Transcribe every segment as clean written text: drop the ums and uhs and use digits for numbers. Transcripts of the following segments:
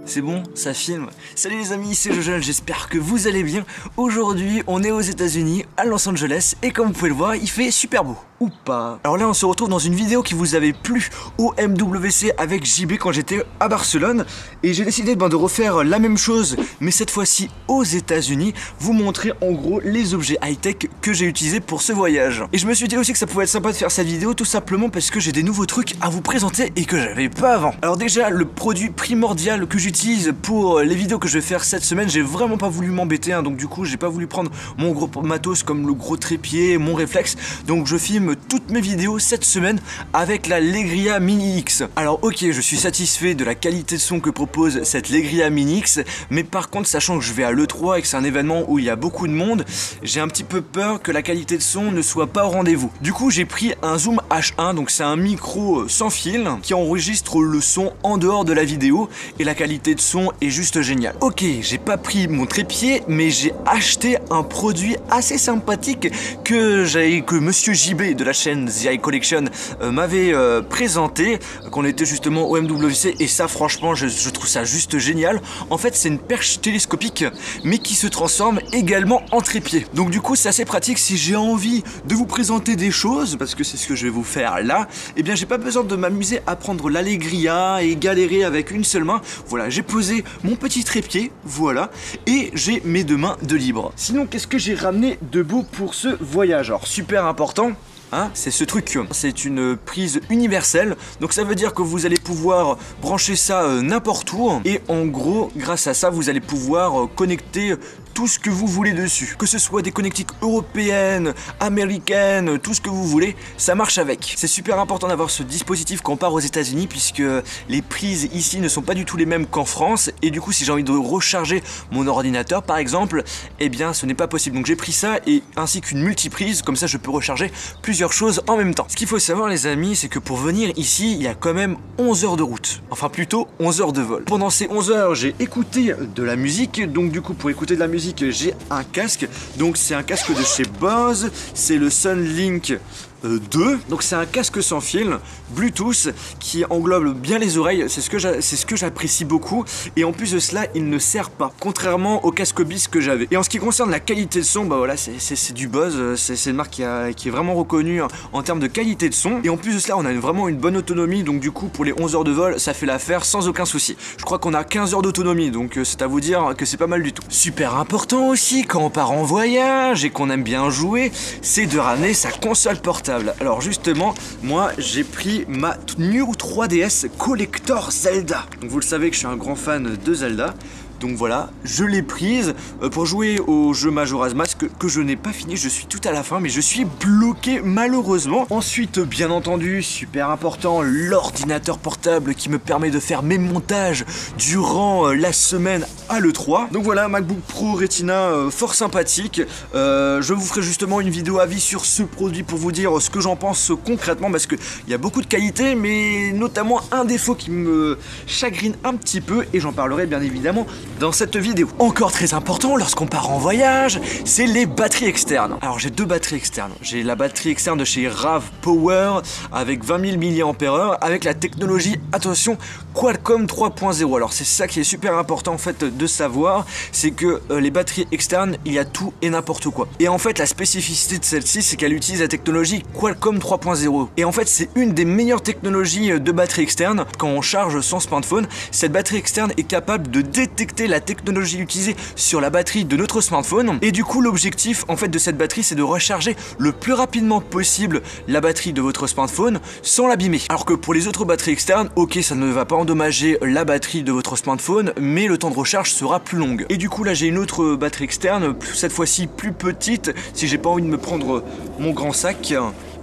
C'est bon, ça filme. Salut les amis, c'est Jojo, j'espère que vous allez bien. Aujourd'hui, on est aux États-Unis, à Los Angeles, et comme vous pouvez le voir, il fait super beau. Ou pas. Alors là, on se retrouve dans une vidéo qui vous avait plu au MWC avec JB quand j'étais à Barcelone. Et j'ai décidé de refaire la même chose, mais cette fois-ci aux États-Unis, vous montrer en gros les objets high-tech que j'ai utilisés pour ce voyage. Et je me suis dit aussi que ça pouvait être sympa de faire cette vidéo, tout simplement parce que j'ai des nouveaux trucs à vous présenter et que j'avais pas avant. Alors déjà, le produit primordial que j'utilise pour les vidéos que je vais faire cette semaine, j'ai vraiment pas voulu m'embêter, hein, donc du coup, j'ai pas voulu prendre mon gros matos comme le gros trépied, mon réflexe, donc je filme toutes mes vidéos cette semaine avec la Legria Mini X. Alors ok, je suis satisfait de la qualité de son que propose cette Legria Mini X, mais par contre, sachant que je vais à l'E3 et que c'est un événement où il y a beaucoup de monde, j'ai un petit peu peur que la qualité de son ne soit pas au rendez-vous. Du coup, j'ai pris un Zoom H1, donc c'est un micro sans fil qui enregistre le son en dehors de la vidéo et la qualité de son est juste géniale. Ok, j'ai pas pris mon trépied, mais j'ai acheté un produit assez sympathique que Monsieur JB de la chaîne The Eye Collection m'avait présenté, qu'on était justement au MWC, et ça franchement je trouve ça juste génial. En fait, c'est une perche télescopique mais qui se transforme également en trépied. Donc du coup, c'est assez pratique si j'ai envie de vous présenter des choses, parce que c'est ce que je vais vous faire là. Et bien, j'ai pas besoin de m'amuser à prendre l'Allegria et galérer avec une seule main. Voilà, j'ai posé mon petit trépied, voilà, et j'ai mes deux mains de libre. Sinon, qu'est-ce que j'ai ramené de beau pour ce voyage? Alors, super important, hein, c'est ce truc, c'est une prise universelle, donc ça veut dire que vous allez pouvoir brancher ça n'importe où, et en gros, grâce à ça, vous allez pouvoir connecter tout ce que vous voulez dessus. Que ce soit des connectiques européennes, américaines, tout ce que vous voulez, ça marche avec. C'est super important d'avoir ce dispositif quand on part aux États-Unis, puisque les prises ici ne sont pas du tout les mêmes qu'en France, et du coup si j'ai envie de recharger mon ordinateur par exemple, eh bien ce n'est pas possible. Donc j'ai pris ça, et ainsi qu'une multiprise, comme ça je peux recharger plusieurs choses en même temps. Ce qu'il faut savoir les amis, c'est que pour venir ici, il y a quand même 11 heures de route. Enfin plutôt 11 heures de vol. Pendant ces 11 heures, j'ai écouté de la musique, donc du coup pour écouter de la musique, j'ai un casque, donc c'est un casque de chez Bose, c'est le Sunlink 2, donc c'est un casque sans fil Bluetooth qui englobe bien les oreilles, c'est ce que j'apprécie beaucoup, et en plus de cela il ne serre pas, contrairement au casque bis que j'avais. Et en ce qui concerne la qualité de son, bah voilà, c'est du Bose, c'est une marque qui est vraiment reconnue en termes de qualité de son, et en plus de cela on a vraiment une bonne autonomie, donc du coup pour les 11 heures de vol ça fait l'affaire sans aucun souci. Je crois qu'on a 15 heures d'autonomie, donc c'est à vous dire que c'est pas mal du tout. Super important aussi quand on part en voyage et qu'on aime bien jouer, c'est de ramener sa console portable. Alors justement, moi j'ai pris ma New 3DS Collector Zelda. Donc vous le savez que je suis un grand fan de Zelda. Donc voilà, je l'ai prise pour jouer au jeu Majora's Mask que je n'ai pas fini, je suis tout à la fin, mais je suis bloqué malheureusement. Ensuite, bien entendu, super important, l'ordinateur portable qui me permet de faire mes montages durant la semaine à l'E3. Donc voilà, MacBook Pro Retina fort sympathique. Je vous ferai justement une vidéo avis sur ce produit pour vous dire ce que j'en pense concrètement, parce qu'il y a beaucoup de qualités, mais notamment un défaut qui me chagrine un petit peu, et j'en parlerai bien évidemment dans cette vidéo. Encore très important lorsqu'on part en voyage, c'est les batteries externes. Alors j'ai deux batteries externes. J'ai la batterie externe de chez RAV Power avec 20 000 mAh avec la technologie, attention, Qualcomm 3.0. Alors c'est ça qui est super important en fait de savoir, c'est que les batteries externes, il y a tout et n'importe quoi. Et en fait la spécificité de celle-ci, c'est qu'elle utilise la technologie Qualcomm 3.0. Et en fait c'est une des meilleures technologies de batterie externe. Quand on charge son smartphone, cette batterie externe est capable de détecter la technologie utilisée sur la batterie de notre smartphone, et du coup l'objectif en fait de cette batterie, c'est de recharger le plus rapidement possible la batterie de votre smartphone sans l'abîmer. Alors que pour les autres batteries externes, ok, ça ne va pas endommager la batterie de votre smartphone, mais le temps de recharge sera plus long. Et du coup là j'ai une autre batterie externe, cette fois-ci plus petite, si j'ai pas envie de me prendre mon grand sac.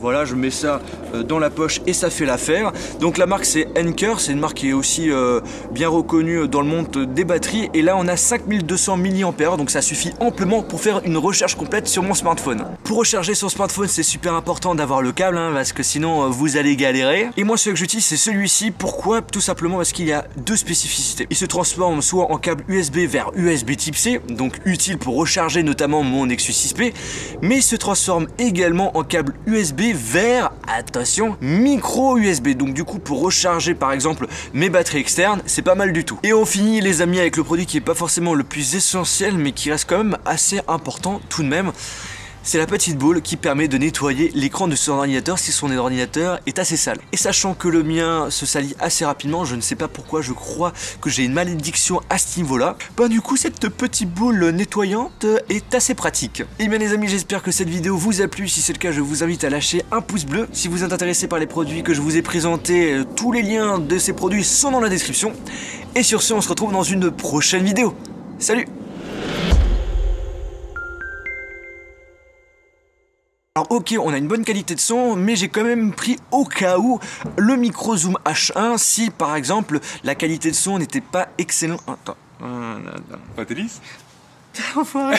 Voilà, je mets ça dans la poche et ça fait l'affaire. Donc la marque c'est Anker, c'est une marque qui est aussi bien reconnue dans le monde des batteries. Et là on a 5200 mAh, donc ça suffit amplement pour faire une recharge complète sur mon smartphone. Pour recharger son smartphone, c'est super important d'avoir le câble, hein, parce que sinon vous allez galérer. Et moi celui que j'utilise c'est celui-ci. Pourquoi? Tout simplement parce qu'il y a deux spécificités. Il se transforme soit en câble USB vers USB type C, donc utile pour recharger notamment mon Nexus 6P, mais il se transforme également en câble USB USB vers, attention, micro USB. Donc du coup pour recharger par exemple mes batteries externes, c'est pas mal du tout. Et on finit les amis avec le produit qui est pas forcément le plus essentiel mais qui reste quand même assez important tout de même. C'est la petite boule qui permet de nettoyer l'écran de son ordinateur si son ordinateur est assez sale. Et sachant que le mien se salit assez rapidement, je ne sais pas pourquoi, je crois que j'ai une malédiction à ce niveau-là. Bah du coup cette petite boule nettoyante est assez pratique. Et bien les amis, j'espère que cette vidéo vous a plu. Si c'est le cas, je vous invite à lâcher un pouce bleu. Si vous êtes intéressé par les produits que je vous ai présentés, tous les liens de ces produits sont dans la description. Et sur ce, on se retrouve dans une prochaine vidéo. Salut! Alors ok, on a une bonne qualité de son, mais j'ai quand même pris au cas où le micro Zoom H1 si par exemple la qualité de son n'était pas excellente. Attends. Pas Télis. Enfoiré.